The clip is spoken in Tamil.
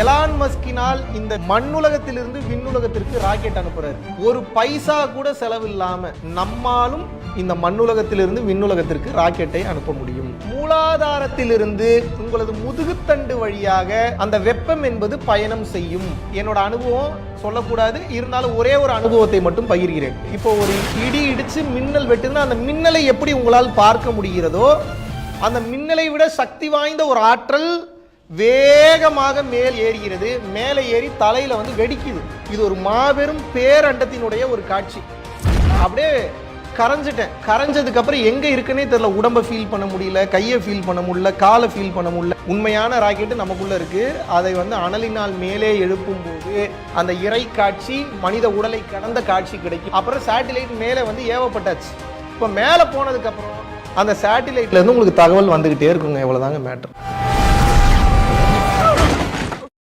எலான் மஸ்கினால் இந்த மண்ணுலகத்திலிருந்து விண்ணுலகத்திற்கு ராக்கெட் அனுப்புறாரு. ஒரு பைசா கூட செலவில்லாம நம்மாலும் இந்த மண்ணுலகத்திலிருந்து விண்ணுலகத்திற்கு ராக்கெட்டை அனுப்ப முடியும். மூலாதாரத்திலிருந்து உங்களது முதுகுத்தண்டு வழியாக அந்த வெப்பம் என்பது பயணம் செய்யும். என்னோட அனுபவம் சொல்லக்கூடாது, இருந்தாலும் ஒரே ஒரு அனுபவத்தை மட்டும் பகிர்கிறேன். இப்போ ஒரு இடி இடிச்சு மின்னல் வெட்டுதுன்னா அந்த மின்னலை எப்படி உங்களால் பார்க்க முடிகிறதோ அந்த மின்னலை விட சக்தி வாய்ந்த ஒரு ஆற்றல் வேகமாக மேல் ஏறுகிறது. மேலே ஏறி தலையில வெடிக்குது. இது ஒரு மாபெரும் பேரண்டத்தினுடைய ஒரு காட்சி. அப்படியே கரைஞ்சிட்டேன். கரைஞ்சதுக்கு அப்புறம் எங்க இருக்குன்னே தெரியல. உடம்ப ஃபீல் பண்ண முடியல, கையை ஃபீல் பண்ண முடியல, காலை ஃபீல் பண்ண முடியல. உண்மையான ராக்கெட்டு நமக்குள்ள இருக்கு. அதை அனலினால் மேலே எழுப்பும் போது அந்த இறை காட்சி மனித உடலை கடந்த காட்சி கிடைக்கும். அப்புறம் சேட்டிலைட் மேலே ஏவப்பட்டாச்சு. இப்போ மேலே போனதுக்கு அப்புறம் அந்த சேட்டிலைட்ல இருந்து உங்களுக்கு தகவல் வந்துகிட்டே இருக்குங்க. எவ்வளவுதாங்க மேட்டர்.